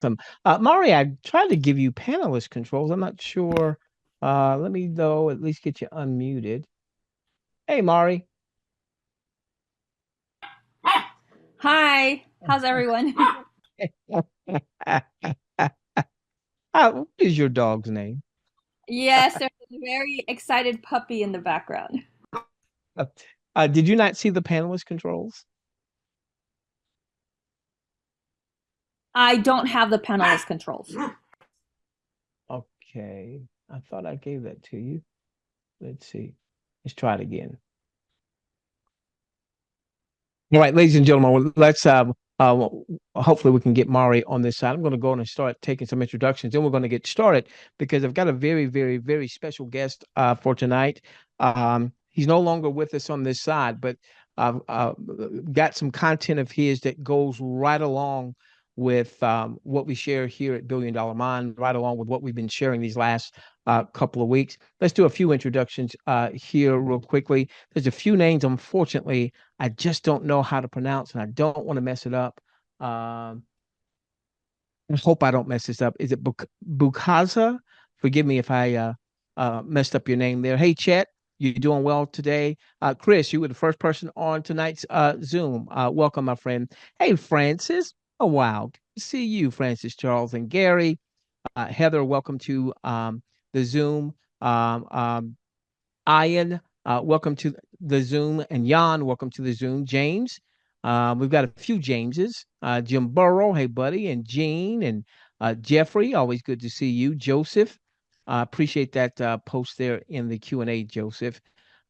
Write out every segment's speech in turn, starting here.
Awesome. Mari, I tried to give you panelist controls. I'm not sure. Let me, though, at least get you unmuted. Hey, Mari. Hi, how's everyone? What is your dog's name? Yes, there's a very excited puppy in the background. Uh, did you not see the panelist controls? I don't have the panelist controls. Okay. I thought I gave that to you. Let's see. Let's try it again. All right, ladies and gentlemen, let's hopefully we can get Mari on this side. I'm going to go on and start taking some introductions. Then we're going to get started because I've got a very, very, very special guest for tonight. He's no longer with us on this side, but I've got some content of his that goes right along with what we share here at Billion Dollar Mind, right along with what we've been sharing these last couple of weeks. Let's do a few introductions here real quickly. There's a few names, unfortunately, I just don't know how to pronounce, and I don't want to mess it up. Um, I hope I don't mess this up. Is it Bukaza? Forgive me if I messed up your name there. Hey, Chet, you doing well today? Chris, you were the first person on tonight's Zoom. Welcome, my friend. Hey, Francis. Oh, wow. Good to see you, Francis, Charles, and Gary. Heather, welcome to the Zoom. Um, um, Ian, welcome to the Zoom, and Jan, welcome to the Zoom. James, we've got a few Jameses. Jim Burrow, hey buddy, and Gene and Jeffrey, always good to see you. Joseph, appreciate that post there in the Q&A, Joseph.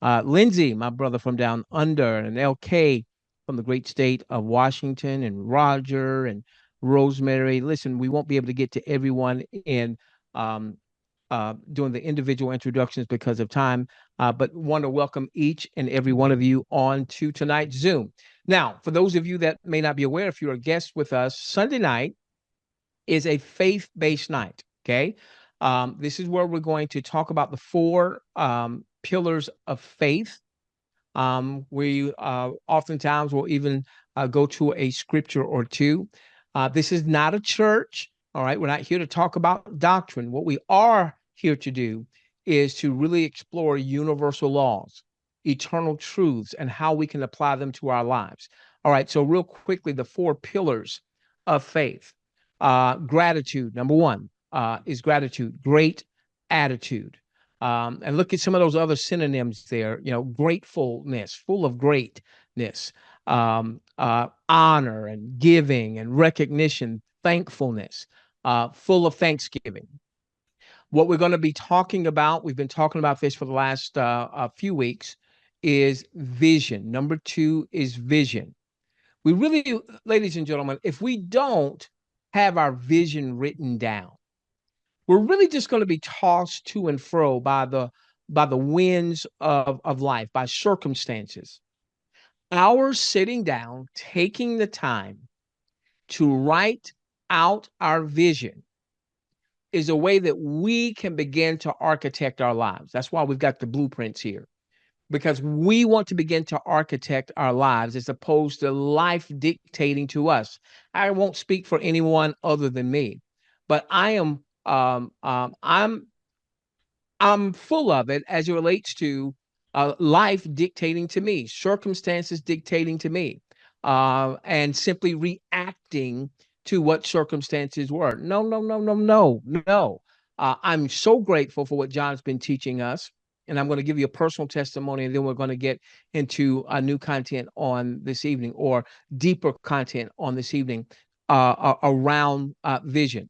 Lindsay, my brother from down under, and LK from the great state of Washington, and Roger and Rosemary. Listen, we won't be able to get to everyone in um, doing the individual introductions because of time, but want to welcome each and every one of you on to tonight's Zoom. Now, for those of you that may not be aware, if you're a guest with us, Sunday night is a faith-based night. Okay, this is where we're going to talk about the four pillars of faith. We oftentimes will even go to a scripture or two. This is not a church. All right. We're not here to talk about doctrine. What we are here to do is to really explore universal laws, eternal truths, and how we can apply them to our lives. All right. So, real quickly, the four pillars of faith. Gratitude, number one, is gratitude, great attitude. And look at some of those other synonyms there, gratefulness, full of greatness, honor and giving and recognition, thankfulness, full of thanksgiving. What we're going to be talking about, we've been talking about this for the last few weeks, is vision. Number two is vision. We really, ladies and gentlemen, if we don't have our vision written down, we're really just going to be tossed to and fro by the winds of life, by circumstances. Our sitting down, taking the time to write out our vision is a way that we can begin to architect our lives. That's why we've got the blueprints here, because we want to begin to architect our lives as opposed to life dictating to us. I won't speak for anyone other than me, but I'm full of it as it relates to life dictating to me, circumstances dictating to me, and simply reacting to what circumstances were. No, no, no, no, no, no. I'm so grateful for what John's been teaching us. And I'm going to give you a personal testimony, and then we're going to get into new content on this evening, or deeper content on this evening around vision.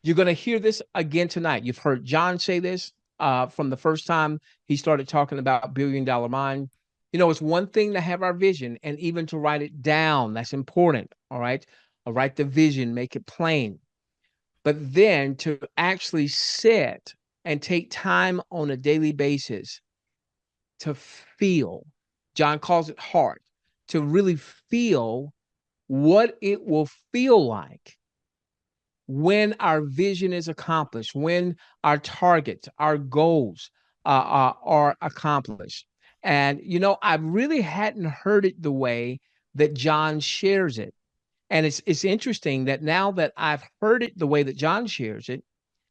You're going to hear this again tonight. You've heard John say this from the first time he started talking about Billion Dollar Mind. It's one thing to have our vision and even to write it down. That's important. All right. Write the vision, make it plain. But then to actually sit and take time on a daily basis to feel, John calls it heart, to really feel what it will feel like when our vision is accomplished, when our targets, our goals are accomplished. And, I really hadn't heard it the way that John shares it. And it's interesting that now that I've heard it the way that John shares it,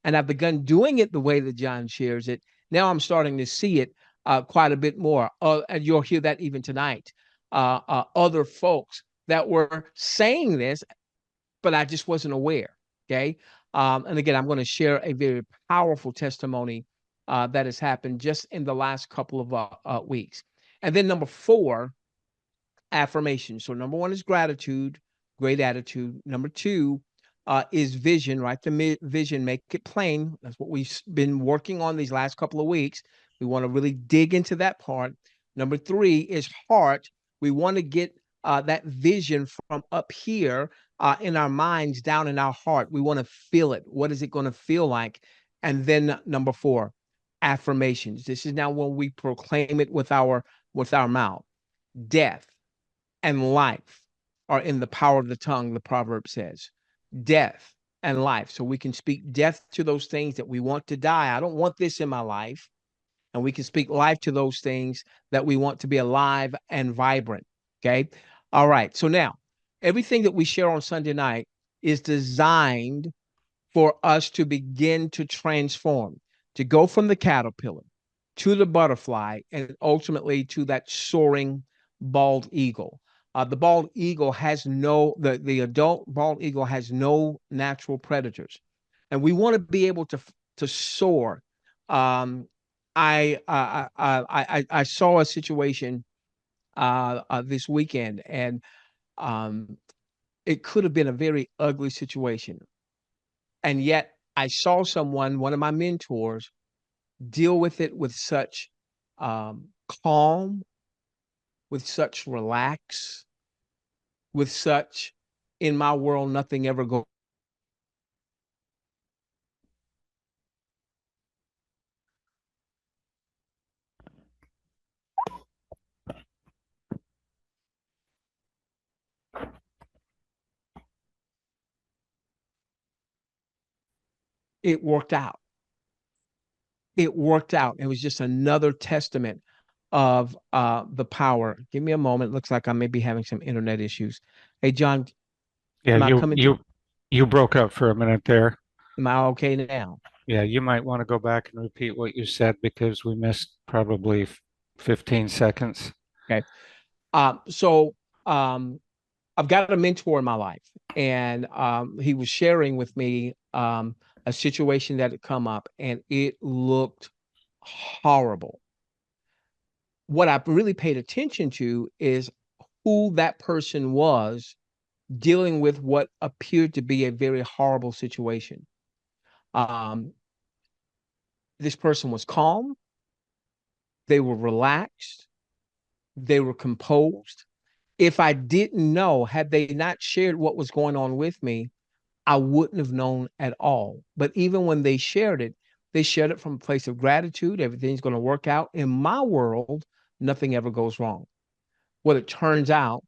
and I've begun doing it the way that John shares it, now I'm starting to see it quite a bit more. And you'll hear that even tonight. Other folks that were saying this, but I just wasn't aware. Okay. And again, I'm going to share a very powerful testimony that has happened just in the last couple of weeks. And then number four, affirmation. So number one is gratitude, great attitude. Number two is vision, right? The vision, make it plain. That's what we've been working on these last couple of weeks. We want to really dig into that part. Number three is heart. We want to get that vision from up here in our minds down in our heart. We want to feel it. What is it going to feel like? And then number four, affirmations. This is now when we proclaim it with our mouth. Death and life are in the power of the tongue, the proverb says. Death and life. So we can speak death to those things that we want to die. I don't want this in my life. And we can speak life to those things that we want to be alive and vibrant. Okay. All right. So now, everything that we share on Sunday night is designed for us to begin to transform, to go from the caterpillar to the butterfly and ultimately to that soaring bald eagle. The bald eagle has the adult bald eagle has no natural predators, and we want to be able to soar. I saw a situation this weekend, and um, it could have been a very ugly situation, and yet I saw one of my mentors, deal with it with such calm, with such relax, with such, in my world, nothing ever goes. It worked out. It worked out. It was just another testament of the power. Give me a moment. Looks like I may be having some internet issues. Hey, John, Yeah, am I coming to? you broke up for a minute there. Am I okay now? Yeah, you might want to go back and repeat what you said because we missed probably 15 seconds. Okay. So I've got a mentor in my life, and he was sharing with me a situation that had come up, and it looked horrible. What I really paid attention to is who that person was dealing with what appeared to be a very horrible situation. Um, this person was calm, they were relaxed, they were composed. If I didn't know, had they not shared what was going on with me, I wouldn't have known at all. But even when they shared it from a place of gratitude. Everything's going to work out. In my world, nothing ever goes wrong. What it turns out,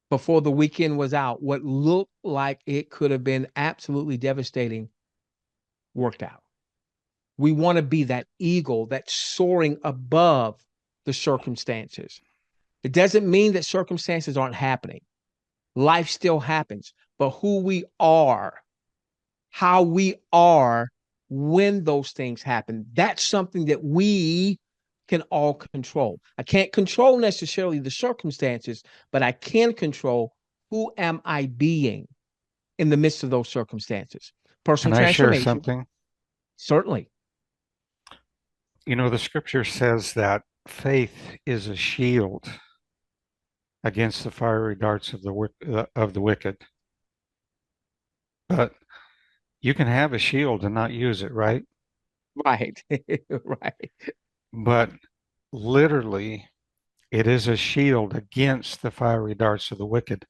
before the weekend was out, what looked like it could have been absolutely devastating worked out. We want to be that eagle that's soaring above the circumstances. It doesn't mean that circumstances aren't happening. Life still happens, but who we are, how we are when those things happen, that's something that we can all control. I can't control necessarily the circumstances, but I can control who am I being in the midst of those circumstances. Can Personal I share transformation, something? certainly. You know, the scripture says that faith is a shield against the fiery darts of the wicked. But you can have a shield and not use it, right? Right. Right. But literally, it is a shield against the fiery darts of the wicked.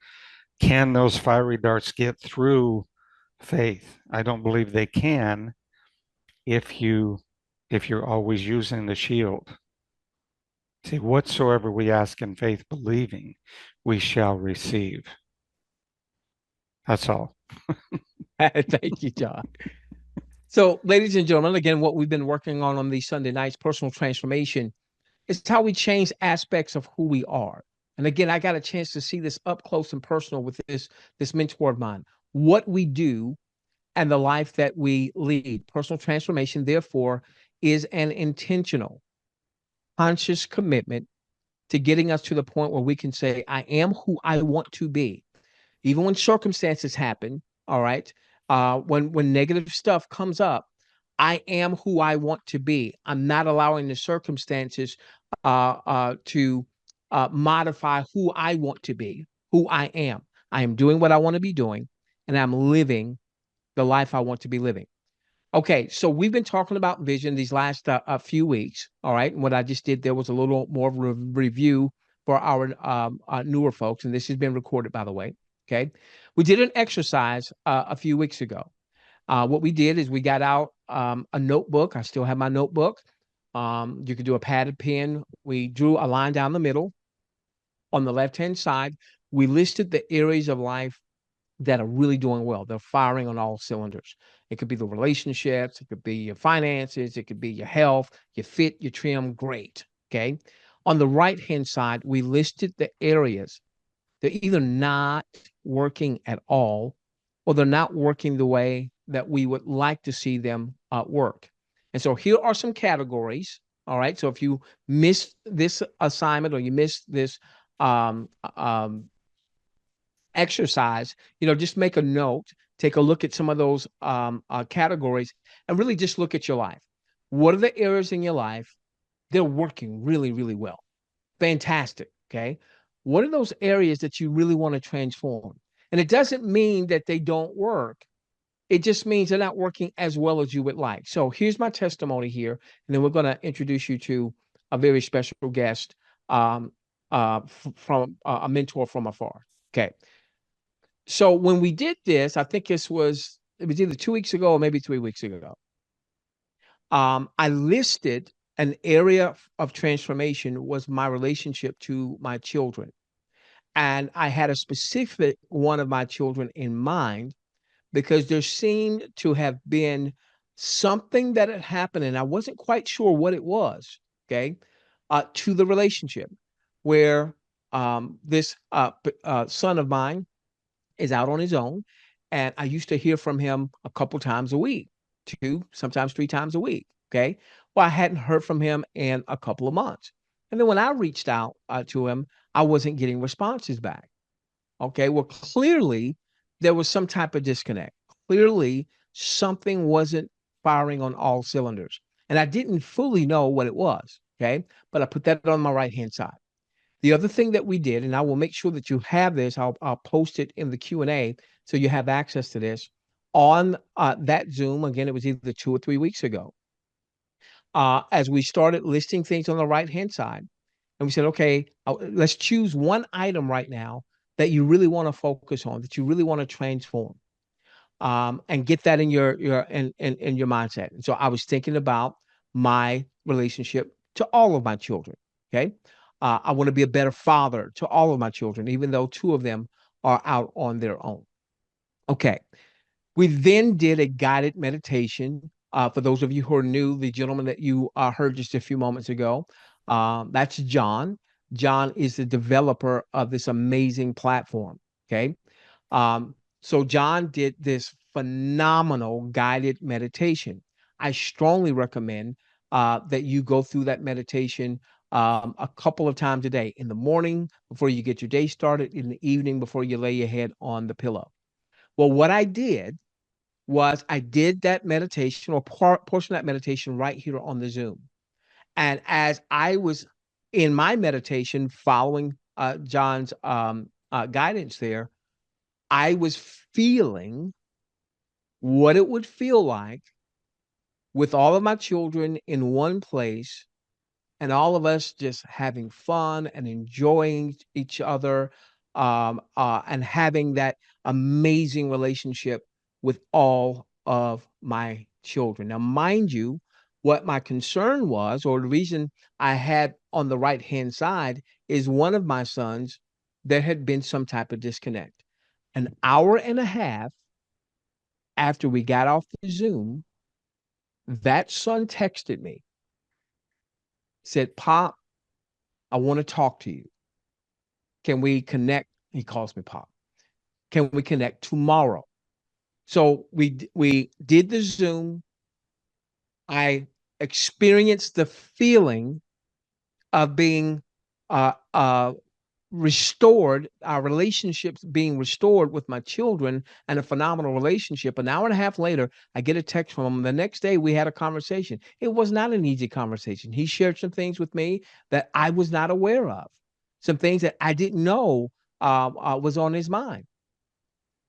Can those fiery darts get through faith? I don't believe they can if you're always using the shield. See, whatsoever we ask in faith, believing, we shall receive. That's all. Thank you, John. So, ladies and gentlemen, again, what we've been working on these Sunday nights, personal transformation, is how we change aspects of who we are. And again, I got a chance to see this up close and personal with this mentor of mine. What we do and the life that we lead. Personal transformation, therefore, is an intentional, conscious commitment to getting us to the point where we can say, I am who I want to be. Even when circumstances happen, all right, when negative stuff comes up, I am who I want to be. I'm not allowing the circumstances to modify who I want to be, who I am. I am doing what I want to be doing, and I'm living the life I want to be living. Okay, so we've been talking about vision these last a few weeks. All right, and what I just did there was a little more review for our newer folks, and this has been recorded, by the way. Okay, we did an exercise a few weeks ago. What we did is we got out a notebook. I still have my notebook. You could do a padded pen. We drew a line down the middle. On the left-hand side, we listed the areas of life that are really doing well. They're firing on all cylinders. It could be the relationships, it could be your finances, it could be your health, your fit, your trim, great. Okay. On the right hand side, we listed the areas they're either not working at all or they're not working the way that we would like to see them work. And so here are some categories. All right. So if you miss this assignment or you miss this um, um, exercise, just make a note, take a look at some of those categories, and really just look at your life. What are the areas in your life? They're working really, really well. Fantastic. Okay. What are those areas that you really want to transform? And it doesn't mean that they don't work. It just means they're not working as well as you would like. So here's my testimony here. And then we're going to introduce you to a very special guest from a mentor from afar. Okay. So when we did this, I think it was either 2 weeks ago or maybe 3 weeks ago. I listed an area of transformation was my relationship to my children. And I had a specific one of my children in mind because there seemed to have been something that had happened, and I wasn't quite sure what it was, okay, to the relationship where this son of mine is out on his own. And I used to hear from him a couple times a week, 2, sometimes 3 times a week. Okay. Well, I hadn't heard from him in a couple of months. And then when I reached out to him, I wasn't getting responses back. Okay. Well, clearly there was some type of disconnect. Clearly something wasn't firing on all cylinders. And I didn't fully know what it was. Okay. But I put that on my right hand side. The other thing that we did, and I will make sure that you have this, I'll post it in the Q&A so you have access to this on that Zoom. Again, it was either 2 or 3 weeks ago. As we started listing things on the right-hand side, and we said, okay, let's choose one item right now that you really want to focus on, that you really want to transform, and get that in in your mindset. And so I was thinking about my relationship to all of my children. Okay. I want to be a better father to all of my children, even though 2 of them are out on their own. Okay. We then did a guided meditation. For those of you who are new, the gentleman that you heard just a few moments ago, that's John. John is the developer of this amazing platform. Okay. So John did this phenomenal guided meditation. I strongly recommend that you go through that meditation a couple of times a day, in the morning before you get your day started, in the evening before you lay your head on the pillow. Well, what I did was I did that meditation or portion of that meditation right here on the Zoom. And as I was in my meditation following John's guidance there, I was feeling what it would feel like with all of my children in one place and all of us just having fun and enjoying each other, and having that amazing relationship with all of my children. Now, mind you, what my concern was, or the reason I had on the right hand side, is one of my sons, there had been some type of disconnect. An hour and a half after we got off the Zoom, that son texted me, said, Pop, I want to talk to you. Can we connect? He calls me Pop. Can we connect tomorrow? So we did the Zoom. I experienced the feeling of being uh, uh, restored, our relationships being restored with my children, and a phenomenal relationship. An hour and a half later, I get a text from him. The next day, we had a conversation. It was not an easy conversation. He shared some things with me that I was not aware of, some things that I didn't know was on his mind.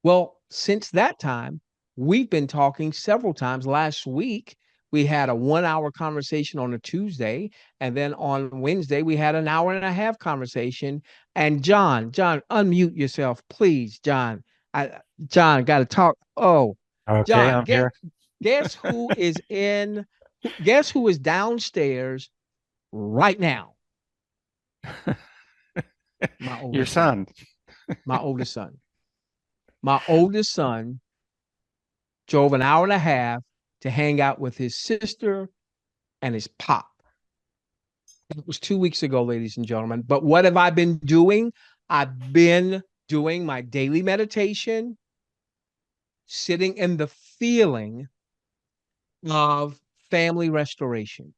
Well, since that time, we've been talking several times. Last week, we had a 1 hour conversation on a Tuesday. And then on Wednesday, we had an hour and a half conversation. And John, unmute yourself, please, John. John, got to talk. Oh, Okay, John, I'm here. guess who is guess who is downstairs right now? My Your oldest son. My oldest son. My oldest son drove an hour and a half to hang out with his sister and his pop. It was 2 weeks ago, ladies and gentlemen. But what have I been doing? I've been doing my daily meditation, sitting in the feeling of family restoration.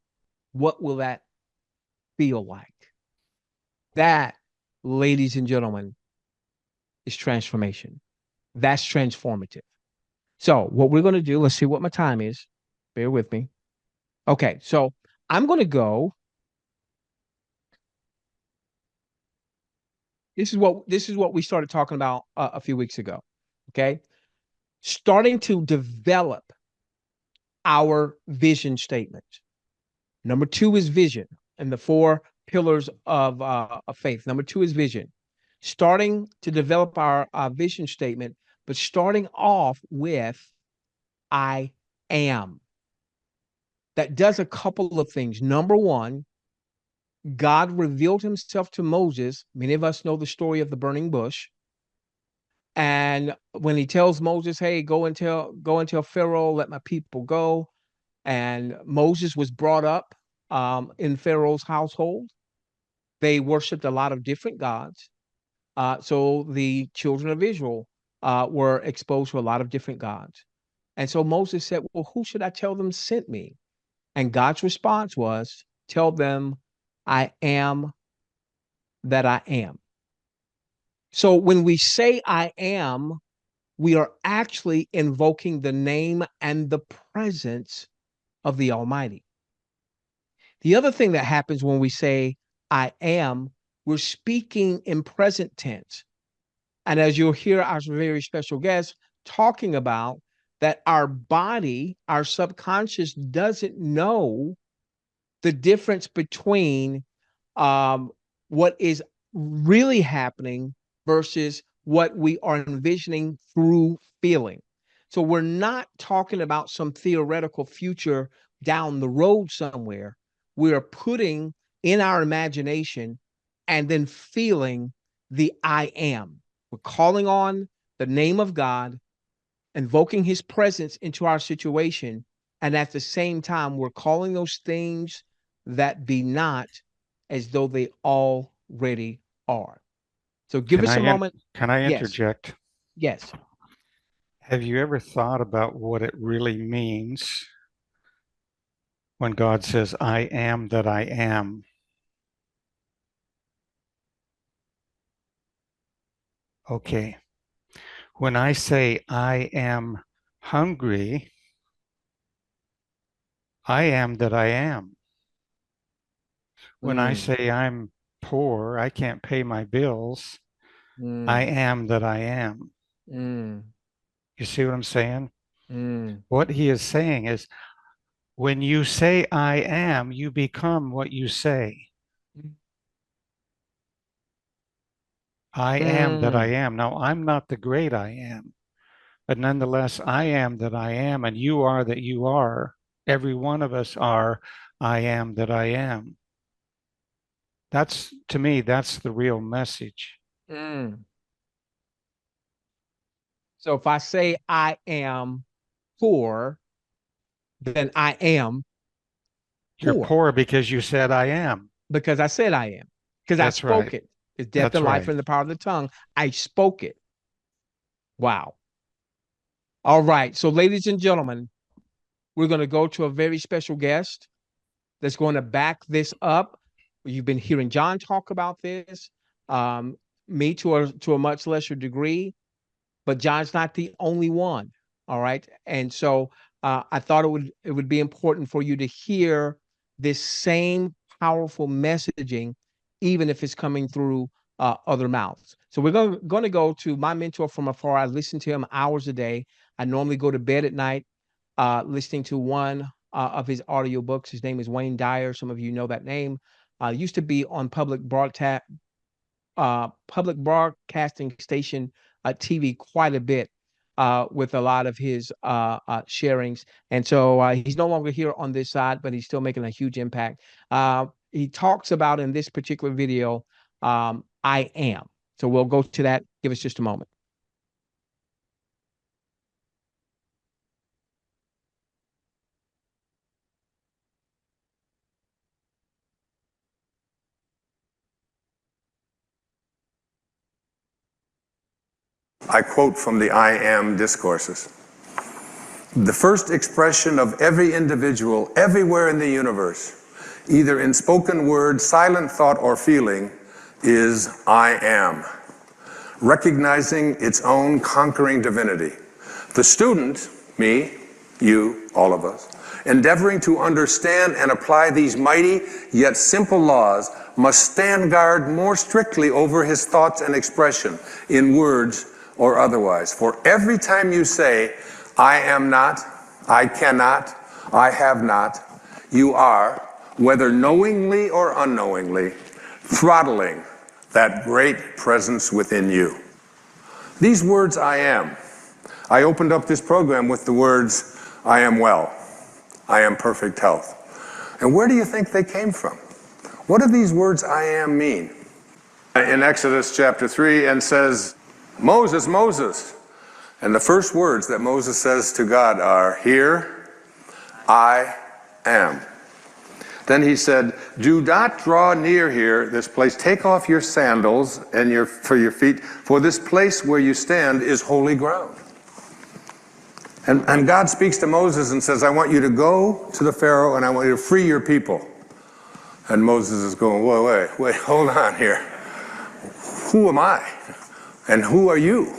What will that feel like? That, ladies and gentlemen, is transformation. That's transformative. So, what we're going to do, let's see what my time is. Bear with me. Okay, so I'm going to go. This is what we started talking about a few weeks ago. Okay, starting to develop our vision statement. Number 2 is vision, and the 4 pillars of faith. Number 2 is vision. Starting to develop our vision statement, but starting off with I am. That does a couple of things. Number 1, God revealed himself to Moses. Many of us know the story of the burning bush. And when he tells Moses, hey, go and tell Pharaoh, let my people go. And Moses was brought up in Pharaoh's household. They worshiped a lot of different gods. So the children of Israel were exposed to a lot of different gods. And so Moses said, well, who should I tell them sent me? And God's response was, tell them I am that I am. So when we say I am, we are actually invoking the name and the presence of the Almighty. The other thing that happens when we say I am, we're speaking in present tense. And as you'll hear our very special guest talking about, that our body, our subconscious doesn't know the difference between what is really happening versus what we are envisioning through feeling. So we're not talking about some theoretical future down the road somewhere. We are putting in our imagination and then feeling the I am. We're calling on the name of God, invoking his presence into our situation. And at the same time, we're calling those things that be not as though they already are. So give us a moment. Can I Yes. interject? Yes. Have you ever thought about what it really means when God says, I am that I am? Okay. When I say I am hungry, I am that I am. When I say I'm poor, I can't pay my bills, I am that I am. You see what I'm saying? What he is saying is, when you say I am, you become what you say. I am that I am. Now, I'm not the great I am, but nonetheless, I am that I am, and you are that you are. Every one of us are I am that I am. That's, to me, that's the real message. So if I say I am poor, then I am You're poor because you said I am. because I said I am, because I That's spoke right. it. It's death That's and life right. in the power of the tongue. I spoke it. Wow. All right. So, ladies and gentlemen, we're going to go to a very special guest that's going to back this up. You've been hearing John talk about this, um, me to a much lesser degree, but John's not the only one. All right. And so I thought it would be important for you to hear this same powerful messaging, even if it's coming through other mouths. So we're going to go to my mentor from afar. I listen to him hours a day. I normally go to bed at night listening to one of his audiobooks. His name is Wayne Dyer. Some of you know that name. Used to be on public broadcasting station TV quite a bit with a lot of his sharings. And so he's no longer here on this side, but he's still making a huge impact. He talks about in this particular video, I am. So we'll go to that. Give us just a moment. I quote from the I Am discourses. The first expression of every individual everywhere in the universe, either in spoken word, silent thought, or feeling, is I am, recognizing its own conquering divinity. The student, me, you, all of us, endeavoring to understand and apply these mighty yet simple laws must stand guard more strictly over his thoughts and expression in words or otherwise. For every time you say, I am not, I cannot, I have not, you are, whether knowingly or unknowingly, throttling that great presence within you. These words, I am. I opened up this program with the words, I am well, I am perfect health. And where do you think they came from? What do these words, I am, mean? In Exodus chapter 3, and says, Moses, Moses. And the first words that Moses says to God are, here I am. Then he said, do not draw near here, this place. Take off your sandals and for your feet, for this place where you stand is holy ground. And God speaks to Moses and says, I want you to go to the Pharaoh and I want you to free your people. And Moses is going, wait, hold on here. Who am I? And who are you?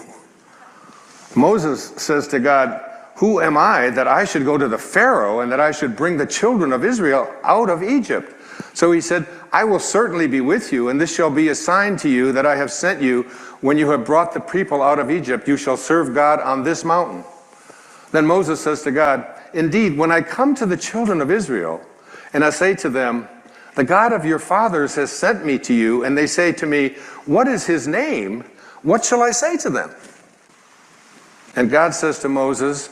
Moses says to God, who am I that I should go to the Pharaoh and that I should bring the children of Israel out of Egypt? So he said, I will certainly be with you, and this shall be a sign to you that I have sent you. When you have brought the people out of Egypt, you shall serve God on this mountain. Then Moses says to God, indeed, when I come to the children of Israel, and I say to them, the God of your fathers has sent me to you, and they say to me, what is his name? What shall I say to them? And God says to Moses,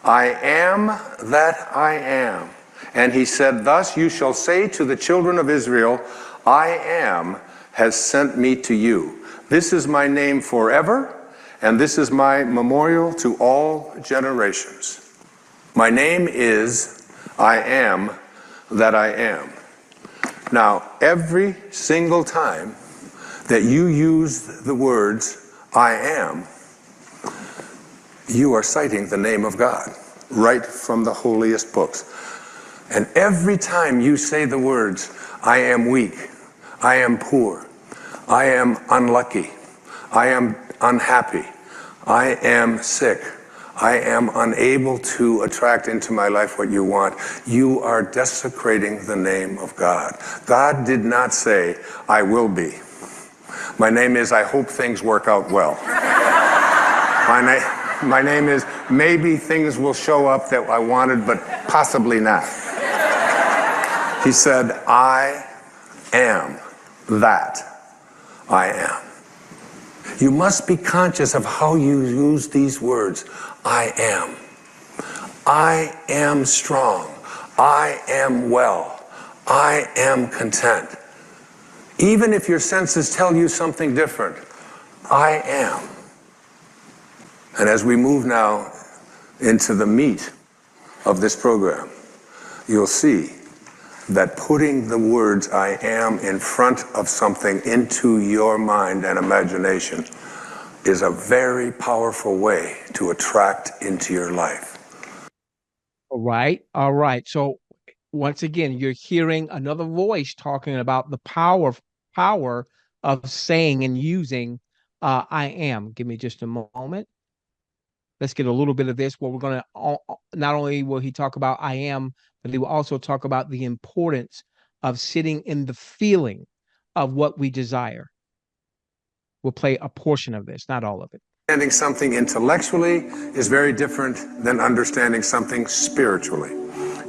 I am that I am. And he said, thus you shall say to the children of Israel, I am has sent me to you. This is my name forever, and this is my memorial to all generations. My name is I am that I am. Now, every single time that you use the words, I am, you are citing the name of God, right from the holiest books. And every time you say the words, I am weak, I am poor, I am unlucky, I am unhappy, I am sick, I am unable to attract into my life what you want, you are desecrating the name of God. God did not say, I will be. My name is, I hope things work out well. My name is, maybe things will show up that I wanted, but possibly not. He said, I am that I am. You must be conscious of how you use these words. I am. I am strong. I am well. I am content. Even if your senses tell you something different, I am. And as we move now into the meat of this program, you'll see that putting the words I am in front of something into your mind and imagination is a very powerful way to attract into your life. All right. All right. So once again, you're hearing another voice talking about the power of saying and using I am. Give me just a moment. Let's get a little bit of this where we're going to, not only will he talk about I am, but he will also talk about the importance of sitting in the feeling of what we desire. We'll play a portion of this, not all of it. Understanding something intellectually is very different than understanding something spiritually.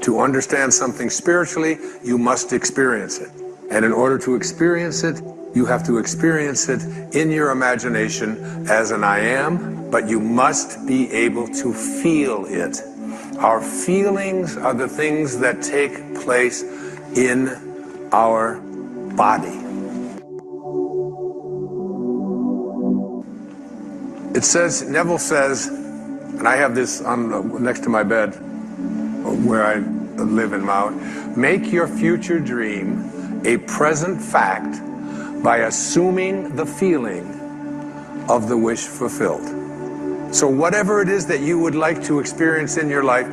To understand something spiritually, you must experience it. And in order to experience it, you have to experience it in your imagination as an I am, but you must be able to feel it. Our feelings are the things that take place in our body. It says, Neville says, and I have this on next to my bed where I live in Maui, make your future dream a present fact by assuming the feeling of the wish fulfilled. So whatever it is that you would like to experience in your life,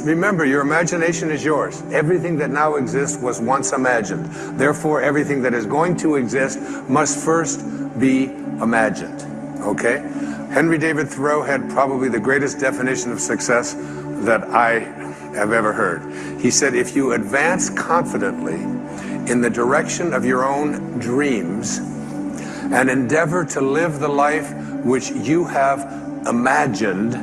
remember, your imagination is yours. Everything that now exists was once imagined. Therefore, everything that is going to exist must first be imagined. Okay? Henry David Thoreau had probably the greatest definition of success that I have ever heard. He said, if you advance confidently in the direction of your own dreams and endeavor to live the life which you have imagined,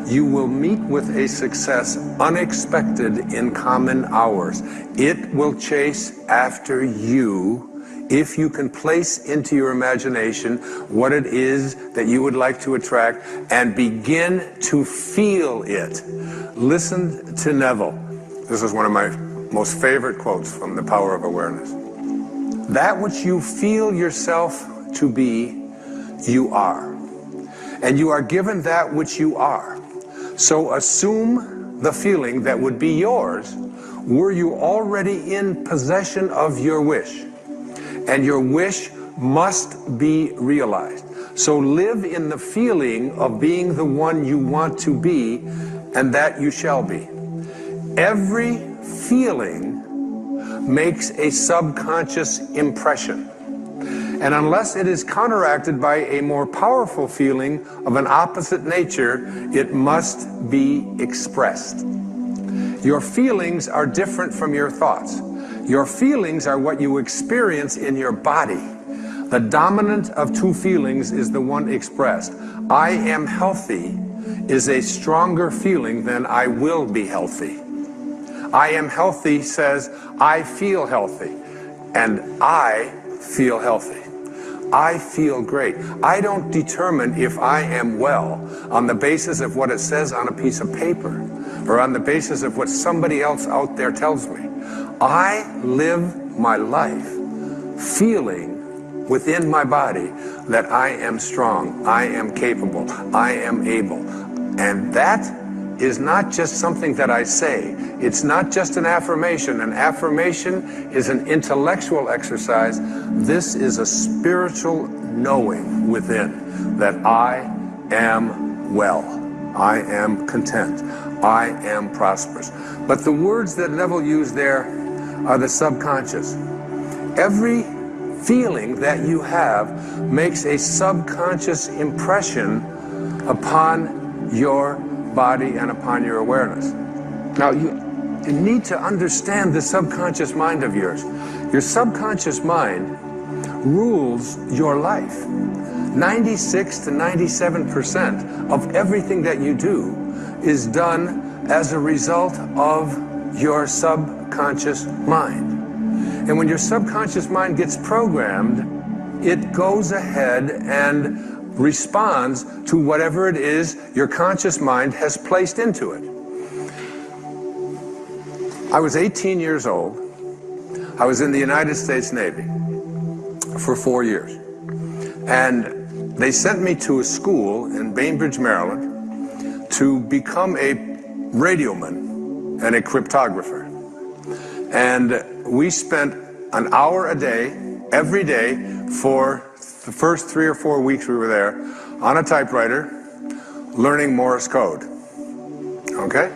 you will meet with a success unexpected in common hours. It will chase after you if you can place into your imagination what it is that you would like to attract and begin to feel it. Listen to Neville. This is one of my most favorite quotes from The Power of Awareness. That which you feel yourself to be, you are. And you are given that which you are. So assume the feeling that would be yours were you already in possession of your wish. And your wish must be realized. So live in the feeling of being the one you want to be, and that you shall be. Every feeling makes a subconscious impression. And unless it is counteracted by a more powerful feeling of an opposite nature, it must be expressed. Your feelings are different from your thoughts. Your feelings are what you experience in your body. The dominant of two feelings is the one expressed. I am healthy is a stronger feeling than I will be healthy. I am healthy says I feel healthy, and I feel healthy. I feel great. I don't determine if I am well on the basis of what it says on a piece of paper or on the basis of what somebody else out there tells me. I live my life feeling within my body that I am strong, I am capable, I am able. And that is not just something that I say. It's not just an affirmation. An affirmation is an intellectual exercise. This is a spiritual knowing within that I am well. I am content. I am prosperous. But the words that Neville used there are the subconscious. Every feeling that you have makes a subconscious impression upon your body and upon your awareness. Now, you need to understand the subconscious mind of yours. Your subconscious mind rules your life. 96 to 97% of everything that you do is done as a result of your subconscious mind. And when your subconscious mind gets programmed, it goes ahead and responds to whatever it is your conscious mind has placed into it. I was 18 years old. I was in the United States Navy for 4 years. And they sent me to a school in Bainbridge, Maryland to become a radioman and a cryptographer. And we spent an hour a day, every day, for the first 3 or 4 weeks we were there, on a typewriter, learning Morse code. Okay?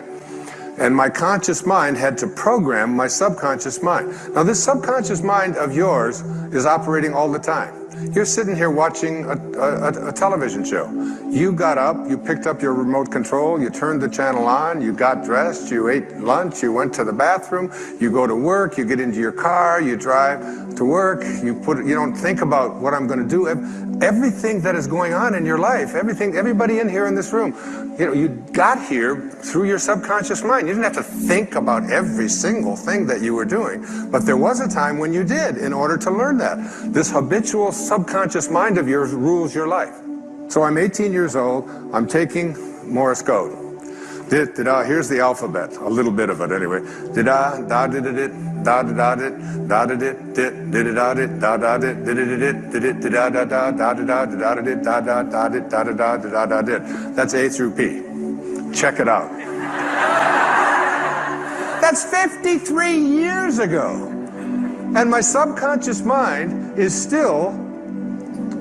And my conscious mind had to program my subconscious mind. Now, this subconscious mind of yours is operating all the time. You're sitting here watching a television show. You got up, you picked up your remote control, you turned the channel on, you got dressed, you ate lunch, you went to the bathroom, you go to work, you get into your car, you drive to work, you don't think about what I'm going to do. Everything that is going on in your life, everybody in here in this room, you got here through your subconscious mind. You didn't have to think about every single thing that you were doing, but there was a time when you did in order to learn that. This habitual subconscious mind of yours rules your life. So I'm 18 years old, I'm taking Morse code. Here's the alphabet, a little bit of it anyway. Da da da da da da da da da da da da da da da da da da. That's A through P. Check it out. That's 53 years ago. And my subconscious mind is still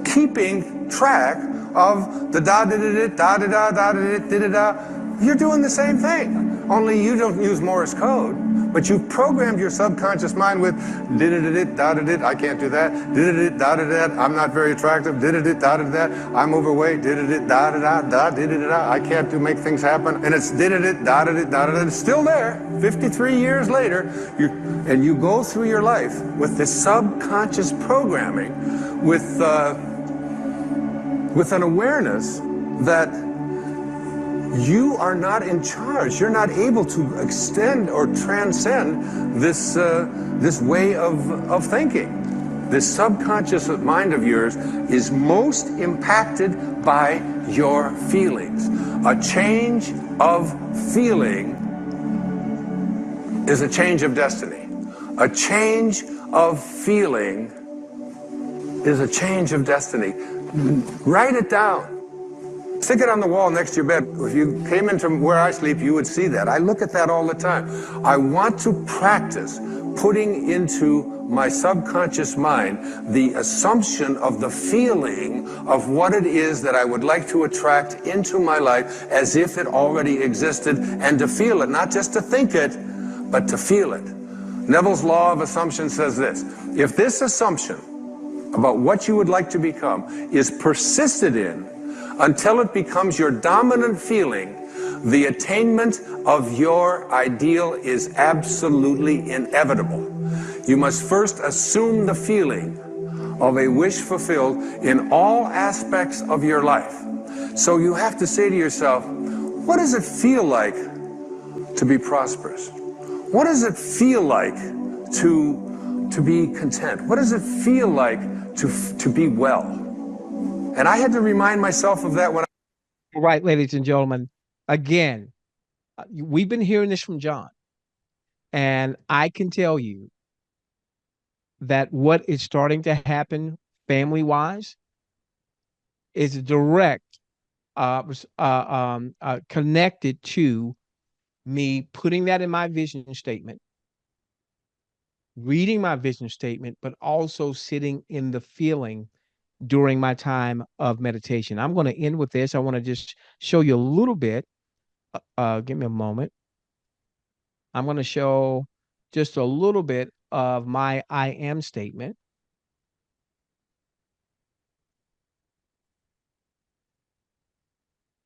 keeping track of the da da da da da da da da da. You're doing the same thing, only you don't use Morse code, but you've programmed your subconscious mind with da-da-da-da-da-da, I can't do that, da-da-da-da-da-da, I'm not very attractive, da-da-da-da-da-da, I'm overweight, da-da-da-da-da-da-da, I can't make things happen, and it's da-da-da-da-da-da-da, it's still there, 53 years later, and you go through your life with this subconscious programming, with an awareness that you are not in charge. You're not able to extend or transcend this way of thinking. This subconscious mind of yours is most impacted by your feelings. A change of feeling is a change of destiny. A change of feeling is a change of destiny. Write it down. Stick it on the wall next to your bed. If you came into where I sleep, you would see that. I look at that all the time. I want to practice putting into my subconscious mind the assumption of the feeling of what it is that I would like to attract into my life as if it already existed, and to feel it, not just to think it, but to feel it. Neville's law of assumption says this: if this assumption about what you would like to become is persisted in until it becomes your dominant feeling, the attainment of your ideal is absolutely inevitable. You must first assume the feeling of a wish fulfilled in all aspects of your life. So you have to say to yourself, what does it feel like to be prosperous? What does it feel like to be content? What does it feel like to be well? And I had to remind myself of that when All right, ladies and gentlemen, again, we've been hearing this from John, and I can tell you that what is starting to happen family-wise is direct connected to me putting that in my vision statement, reading my vision statement, but also sitting in the feeling during my time of meditation. I'm going to end with this. I want to just show you a little bit. Give me a moment. I'm going to show just a little bit of my I am statement.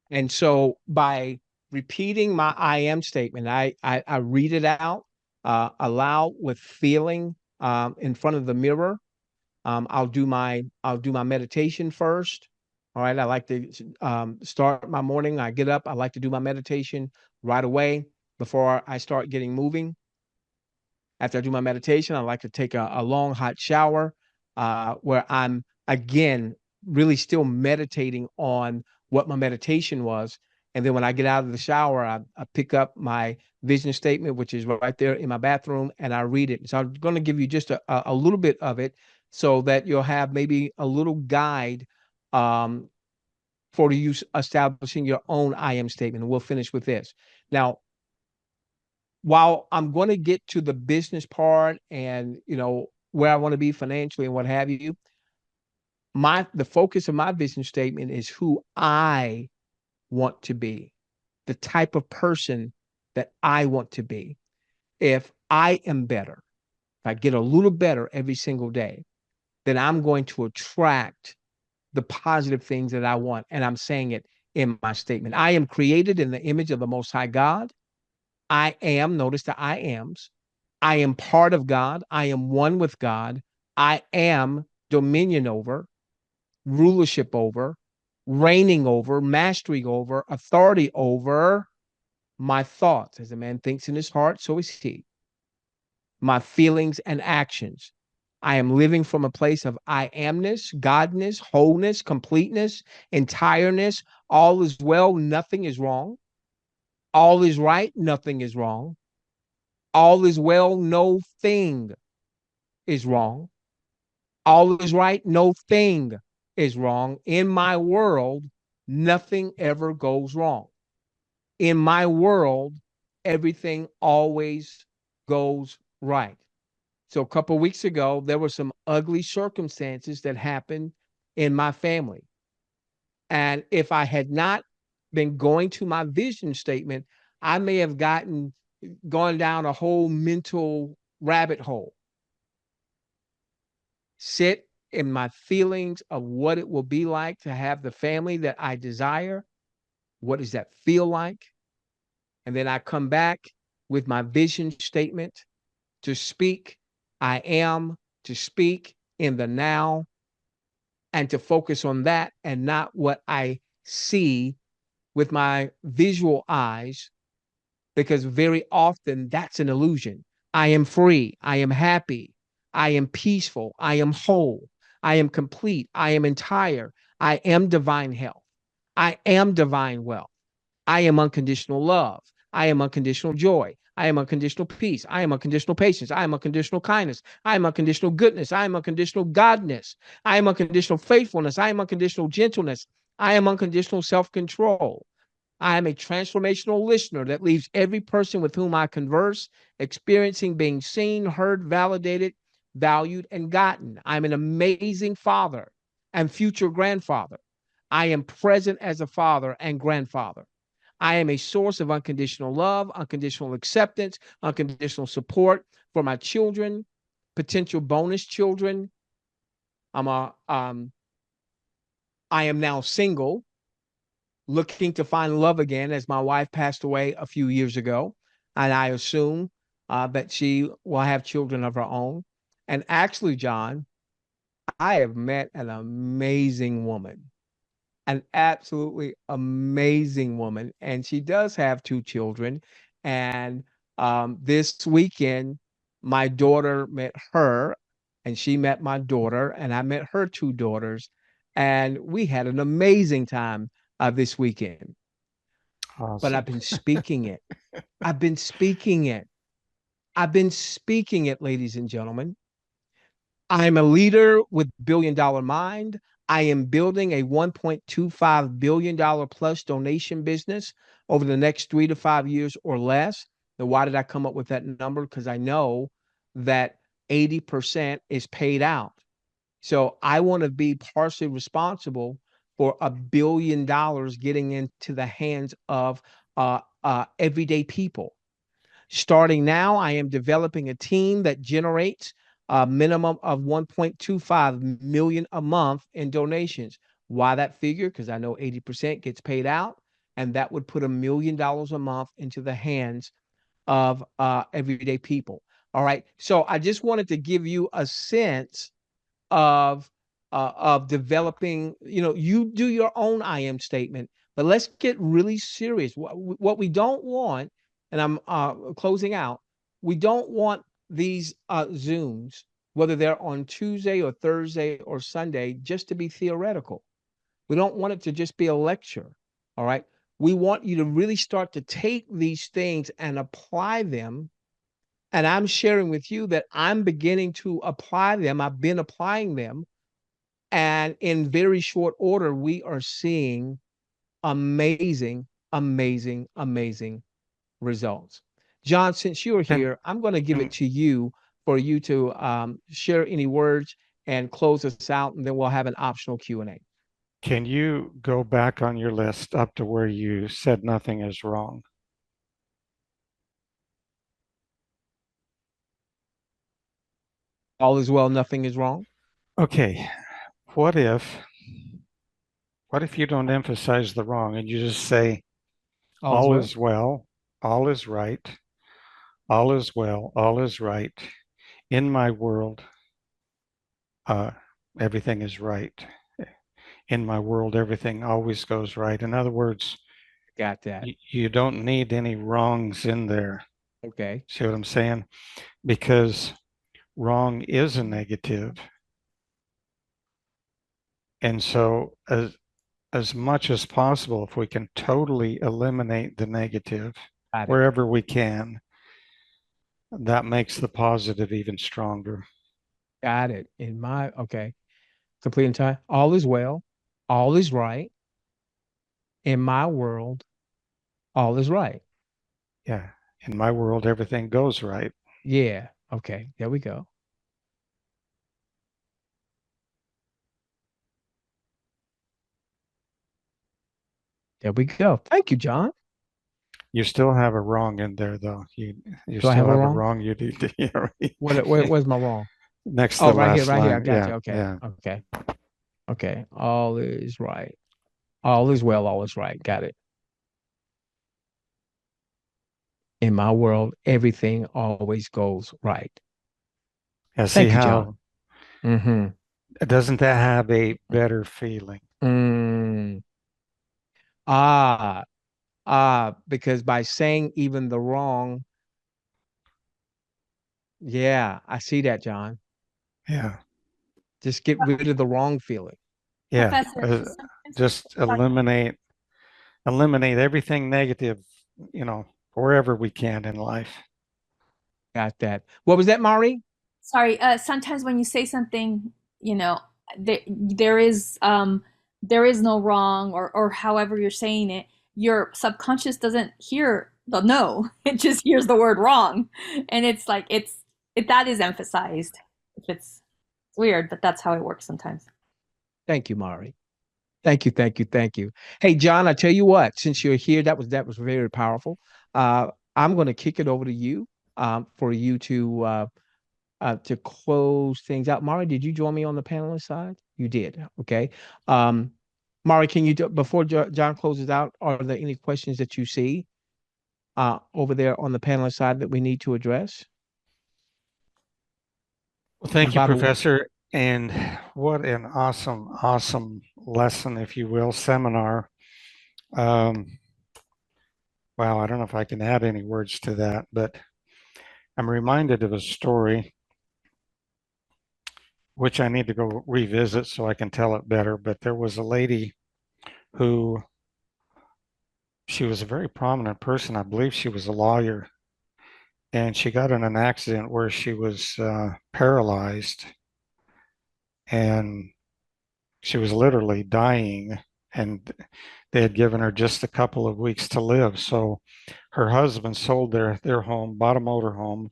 And so by repeating my I am statement, I read it out aloud with feeling in front of the mirror. I'll do my meditation first. All right. I like to start my morning. I get up. I like to do my meditation right away before I start getting moving. After I do my meditation, I like to take a long hot shower where I'm again really still meditating on what my meditation was. And then when I get out of the shower, I pick up my vision statement, which is right there in my bathroom, and I read it. So I'm going to give you just a little bit of it so that you'll have maybe a little guide for you establishing your own I am statement. And we'll finish with this. Now, while I'm going to get to the business part and, where I want to be financially and what have you, the focus of my vision statement is who I want to be, the type of person that I want to be. If I am better, if I get a little better every single day, then I'm going to attract the positive things that I want. And I'm saying it in my statement. I am created in the image of the Most High God. I am, notice the I ams. I am part of God. I am one with God. I am dominion over, rulership over, reigning over, mastery over, authority over my thoughts. As a man thinks in his heart, so is he. My feelings and actions. I am living from a place of I amness, Godness, wholeness, completeness, entireness. All is well, nothing is wrong. All is right, nothing is wrong. All is well, no thing is wrong. All is right, no thing is wrong. In my world, nothing ever goes wrong. In my world, everything always goes right. So a couple of weeks ago, there were some ugly circumstances that happened in my family. And if I had not been going to my vision statement, I may have gone down a whole mental rabbit hole. Sit in my feelings of what it will be like to have the family that I desire. What does that feel like? And then I come back with my vision statement to speak. I am to speak in the now and to focus on that and not what I see with my visual eyes, because very often that's an illusion. I am free. I am happy. I am peaceful. I am whole. I am complete. I am entire. I am divine health. I am divine wealth. I am unconditional love. I am unconditional joy. I am unconditional peace. I am unconditional patience. I am unconditional kindness. I am unconditional goodness. I am unconditional godness. I am unconditional faithfulness. I am unconditional gentleness. I am unconditional self-control. I am a transformational listener that leaves every person with whom I converse experiencing being seen, heard, validated, valued, and gotten. I'm an amazing father and future grandfather. I am present as a father and grandfather. I am a source of unconditional love, unconditional acceptance, unconditional support for my children, potential bonus children. I am now single, looking to find love again, as my wife passed away a few years ago. And I assume that she will have children of her own. And actually, John, I have met an amazing woman, an absolutely amazing woman. And she does have two children. And this weekend, my daughter met her, and she met my daughter, and I met her two daughters. And we had an amazing time this weekend. But Awesome. I've been speaking it. I've been speaking it. I've been speaking it, ladies and gentlemen. I'm a leader with $1 billion mind. I am building a $1.25 billion plus donation business over the next 3 to 5 years or less. Now, why did I come up with that number? Because I know that 80% is paid out. So I want to be partially responsible for $1 billion getting into the hands of everyday people. Starting now, I am developing a team that generates a minimum of 1.25 million a month in donations. Why that figure? Because I know 80% gets paid out, and that would put $1 million a month into the hands of everyday people. All right. So I just wanted to give you a sense of developing. You do your own I am statement, but let's get really serious. What we don't want, and I'm closing out, we don't want these Zooms, whether they're on Tuesday or Thursday or Sunday, just to be theoretical. We don't want it to just be a lecture. All right. We want you to really start to take these things and apply them. And I'm sharing with you that I'm beginning to apply them. I've been applying them. And in very short order, we are seeing amazing, amazing, amazing results. John, since you're Can- here, I'm going to give can- it to you for you to share any words and close us out, and then we'll have an optional Q&A. Can you go back on your list up to where you said nothing is wrong? All is well, nothing is wrong. Okay, what if you don't emphasize the wrong and you just say All is all well. is well, all is right, all is well, all is right. In my world, uh, everything is right. In my world, everything always goes right. In other words, Got that. you don't need any wrongs in there. Okay. See what I'm saying? Because wrong is a negative. And so as much as possible, if we can totally eliminate the negative Got it. wherever we can, that makes the positive even stronger. Got it. Okay. Complete and tie. All is well. All is right. In my world, all is right. Yeah. In my world, everything goes right. Yeah. Okay. There we go. There we go. Thank you, John. You still have a wrong in there, though. You Do I still have a have a wrong? wrong. You need to, yeah, right. Where's my wrong? Next to Oh, the right here, last right here. I line. got Yeah, you. Okay. yeah. Okay. Okay. All is right. All is well. All is right. Got it. In my world, everything always goes right. Yeah, see Thank you, John. how Mm-hmm. doesn't that have a better feeling? Mm. Because by saying even the wrong, yeah, I see that, John. Yeah, Just get rid of the wrong feeling. yeah. Professor, sometimes Just we talk- eliminate everything negative, wherever we can in life. Got that. What was that, Mari? sorry, sometimes when you say something, you know, there is no wrong, or however you're saying it, your subconscious doesn't hear the no. It just hears the word wrong. And it's like that is emphasized. If it's weird, but that's how it works sometimes. Thank you, Mari. Thank you, thank you, thank you. Hey, John, I tell you what, since you're here, that was very powerful. I'm going to kick it over to you for you to close things out. Mari, did you join me on the panelist side? You did. Okay. Mari, can you before John closes out, are there any questions that you see over there on the panelist side that we need to address? Well, thank And you, by the way, Professor. And what an awesome lesson, if you will, seminar. Um, wow, I don't know if I can add any words to that, but I'm reminded of a story which I need to go revisit so I can tell it better. But there was a lady who, she was a very prominent person. I believe she was a lawyer, and she got in an accident where she was paralyzed, and she was literally dying, and they had given her just a couple of weeks to live. So her husband sold their home, bought a motor home,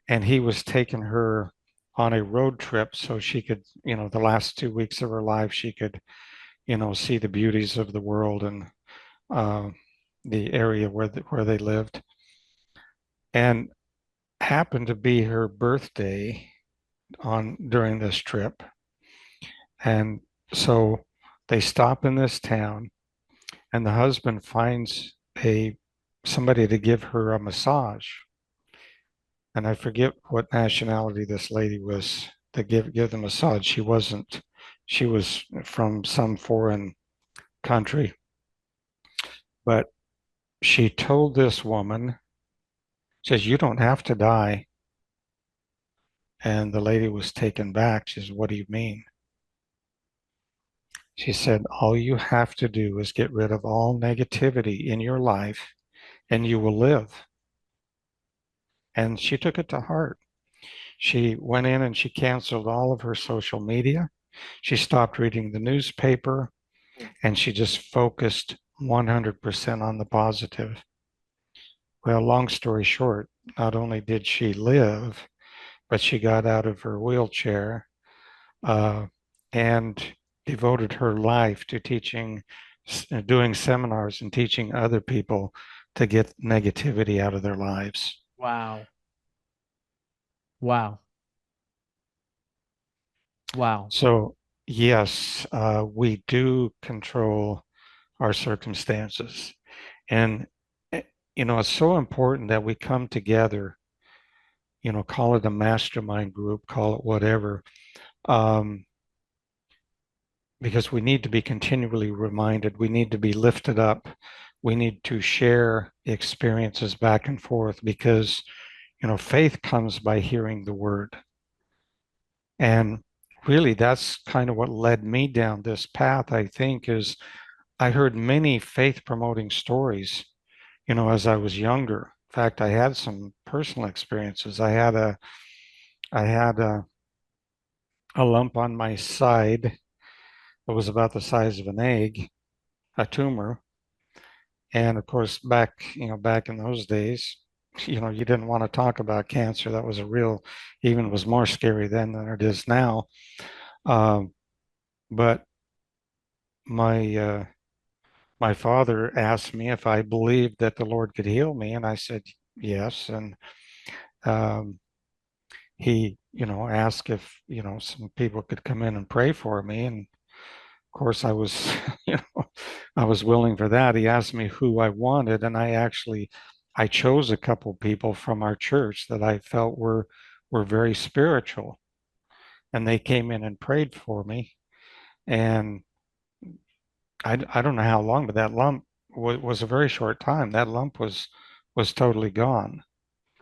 and he was taking her on a road trip so she could, the last 2 weeks of her life, she could, see the beauties of the world and the area where they lived. And happened to be her birthday during this trip. And so they stop in this town, and the husband finds somebody to give her a massage. And I forget what nationality this lady was to give the massage. She was from some foreign country. But she told this woman, says, "You don't have to die." And the lady was taken back. She says, "What do you mean?" She said, "All you have to do is get rid of all negativity in your life and you will live." And she took it to heart. She went in and she canceled all of her social media. She stopped reading the newspaper, and she just focused 100% on the positive. Well, long story short, not only did she live, but she got out of her wheelchair uh, and devoted her life to teaching, doing seminars and teaching other people to get negativity out of their lives. Wow. Wow. Wow. So, yes, we do control our circumstances. And, eh, it's so important that we come together, call it a mastermind group, call it whatever, um, because we need to be continually reminded, we need to be lifted up, we need to share experiences back and forth because, faith comes by hearing the word. And really, that's kind of what led me down this path, I think, is I heard many faith promoting stories, as I was younger. In fact, I had some personal experiences. I had a lump on my side that was about the size of an egg, a tumor. And of course, back in those days, you didn't want to talk about cancer. That was even was more scary then than it is now. Um, but my my father asked me if I believed that the Lord could heal me, and I said yes. And um, he, asked if some people could come in and pray for me, and of course I was, I was willing for that. He asked me who I wanted, and I chose a couple people from our church that I felt were very spiritual, and they came in and prayed for me. And I don't know how long, but that lump was a very short time. That lump was totally gone.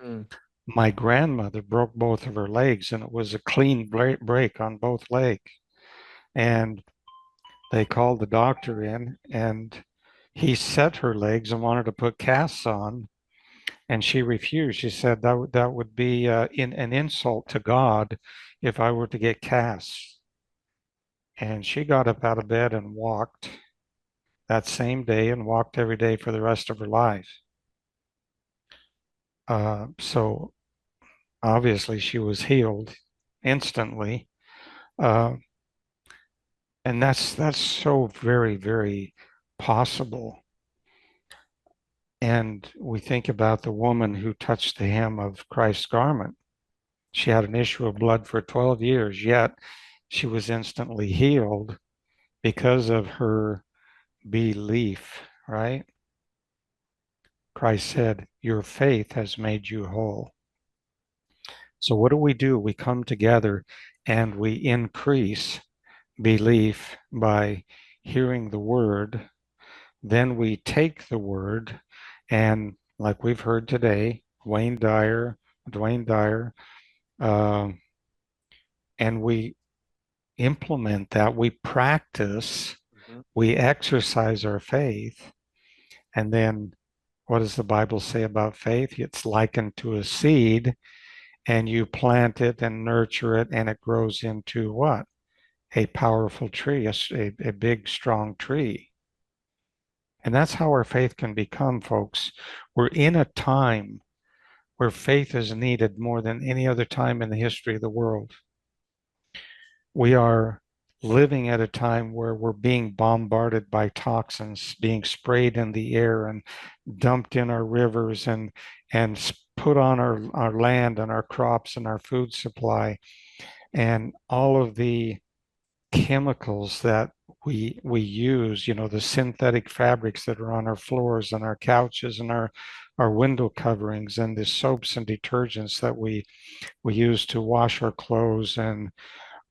Mm. My grandmother broke both of her legs, and it was a clean break on both legs. And they called the doctor in, and he set her legs and wanted to put casts on, and she refused. She said that would be an insult to God if I were to get casts. And she got up out of bed and walked that same day and walked every day for the rest of her life. So obviously she was healed instantly. Uh, and that's so very, very possible. And we think about the woman who touched the hem of Christ's garment. She had an issue of blood for 12 years, yet she was instantly healed because of her belief, right? Christ said, "Your faith has made you whole." So what do? We come together and we increase belief by hearing the word. Then we take the word and, like we've heard today, Dwayne Dyer, uh, and we implement that. We practice, we exercise our faith. And then what does the Bible say about faith? It's likened to a seed, and you plant it and nurture it, and it grows into what? A powerful tree, a big, strong tree. And that's how our faith can become, folks. We're in a time where faith is needed more than any other time in the history of the world. We are living at a time where we're being bombarded by toxins being sprayed in the air and dumped in our rivers and put on our land and our crops and our food supply, and all of the chemicals that we use, the synthetic fabrics that are on our floors and our couches and our window coverings, and the soaps and detergents that we use to wash our clothes, and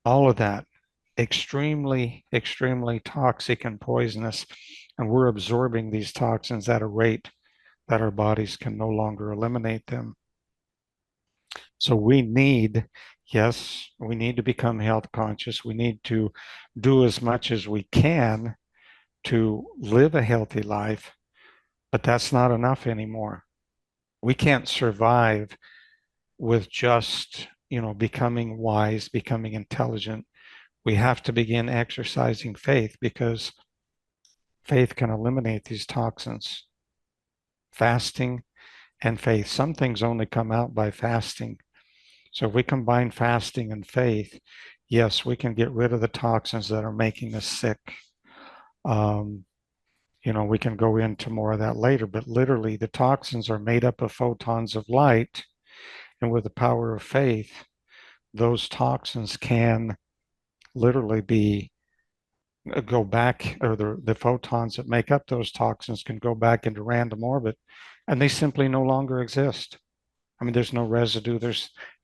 all of that, extremely, extremely toxic and poisonous. And we're absorbing these toxins at a rate that our bodies can no longer eliminate them. So yes, we need to become health conscious. We need to do as much as we can to live a healthy life, but that's not enough anymore. We can't survive with just, becoming wise, becoming intelligent. We have to begin exercising faith, because faith can eliminate these toxins. Fasting and faith. Some things only come out by fasting. So if we combine fasting and faith, yes, we can get rid of the toxins that are making us sick. Um, we can go into more of that later, but literally the toxins are made up of photons of light. And with the power of faith, those toxins can literally go back, or the photons that make up those toxins can go back into random orbit, and they simply no longer exist. I mean, there's no residue.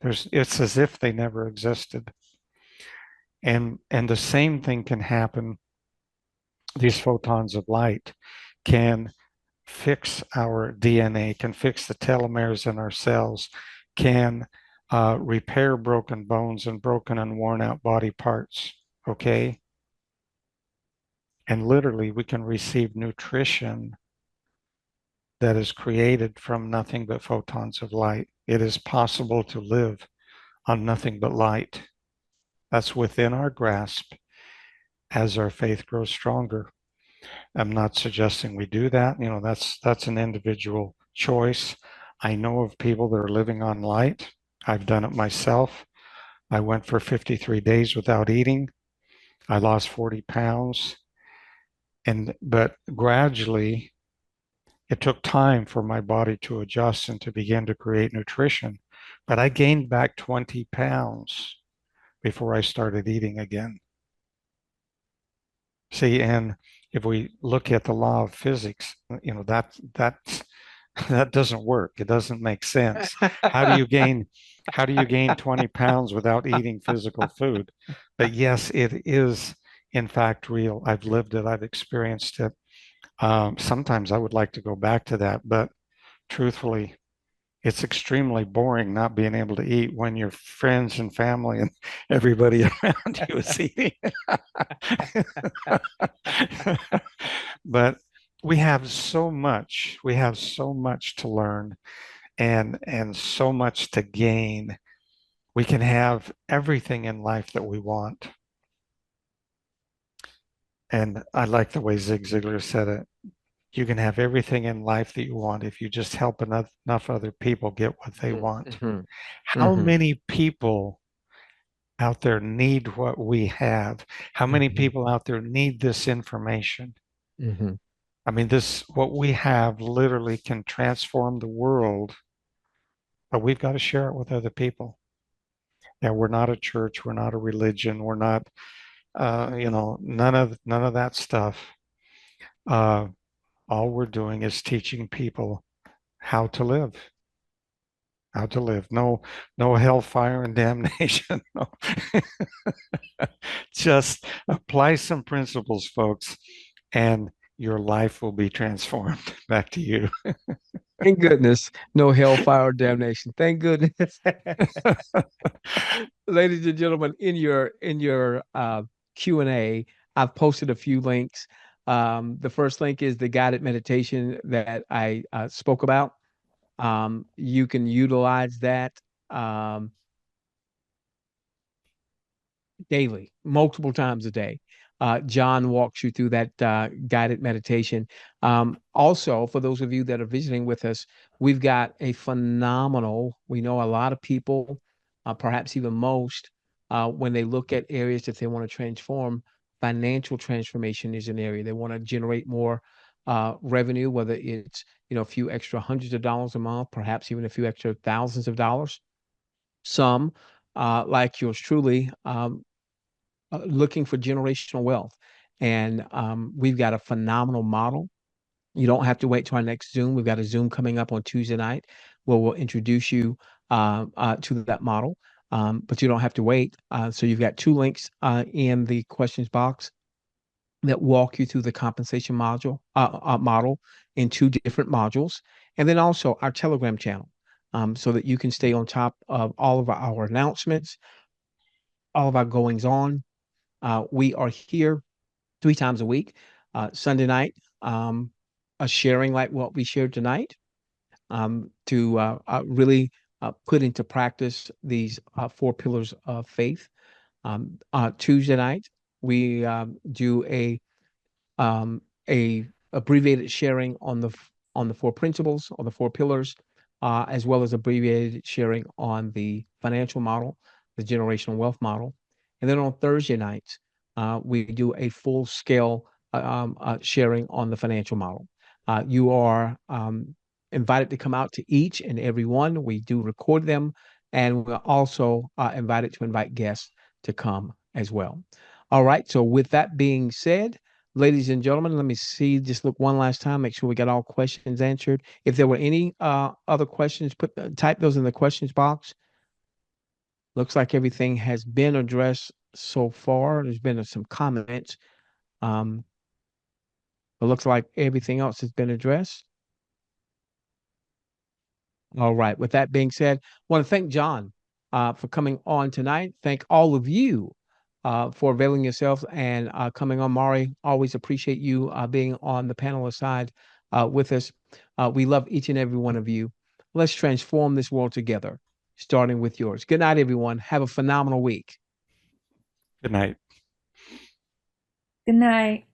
It's as if they never existed. And the same thing can happen. These photons of light can fix our DNA, can fix the telomeres in our cells, can repair broken bones and broken and worn out body parts. Okay. And literally, we can receive nutrition that is created from nothing but photons of light. It is possible to live on nothing but light. That's within our grasp as our faith grows stronger. I'm not suggesting we do that. That's an individual choice. I know of people that are living on light. I've done it myself. I went for 53 days without eating. I lost 40 pounds. But gradually, it took time for my body to adjust and to begin to create nutrition. But I gained back 20 pounds before I started eating again. See, and if we look at the law of physics, that doesn't work. It doesn't make sense. How do you gain 20 pounds without eating physical food? But yes, it is in fact real. I've lived it. I've experienced it. Sometimes I would like to go back to that, but truthfully, it's extremely boring not being able to eat when your friends and family and everybody around you is eating. But we have so much to learn and so much to gain. We can have everything in life that we want. And I like the way Zig Ziglar said it. You can have everything in life that you want if you just help enough other people get what they want. Mhm. How Mhm. many people out there need what we have? How many Mhm. people out there need this information? Mhm. I mean, what we have literally can transform the world, but we've got to share it with other people. Yeah, we're not a church, we're not a religion, we're not, none of that stuff. Uh, all we're doing is teaching people how to live. How to live. No hellfire and damnation. No. Just apply some principles, folks, and your life will be transformed. Back to you. Thank goodness, no hellfire or damnation. Thank goodness. Ladies and gentlemen, in your Q&A, I've posted a few links. The first link is the guided meditation that I spoke about. You can utilize that um, daily, multiple times a day. John walks you through that guided meditation. Also, for those of you that are visiting with us, we've got a phenomenal, we know a lot of people, perhaps even most, when they look at areas that they want to transform, financial transformation is an area. They want to generate more revenue, whether it's, a few extra hundreds of dollars a month, perhaps even a few extra thousands of dollars. Some, like yours truly, looking for generational wealth. And we've got a phenomenal model. You don't have to wait till our next Zoom. We've got a Zoom coming up on Tuesday night where we'll introduce you to that model. But you don't have to wait. So you've got two links in the questions box that walk you through the compensation model in two different modules. And then also our Telegram channel so that you can stay on top of all of our announcements, all of our goings on. We are here 3 times a week. Sunday night, a sharing like what we shared tonight, to really put into practice these 4 pillars of faith. Tuesday night, we do a abbreviated sharing on the 4 principles or the 4 pillars. as well as abbreviated sharing on the financial model, the generational wealth model. And then on Thursday nights, we do a full scale sharing on the financial model. You are invited to come out to each and every one. We do record them, and we're also invited to invite guests to come as well. All right. So with that being said, ladies and gentlemen, let me see, just look one last time, make sure we got all questions answered. If there were any other questions, type those in the questions box. Looks like everything has been addressed so far. There's been some comments. It looks like everything else has been addressed. All right. With that being said, I want to thank John for coming on tonight. Thank all of you for availing yourselves and coming on. Mari, always appreciate you being on the panelist side with us. We love each and every one of you. Let's transform this world together, starting with yours. Good night, everyone. Have a phenomenal week. Good night. Good night.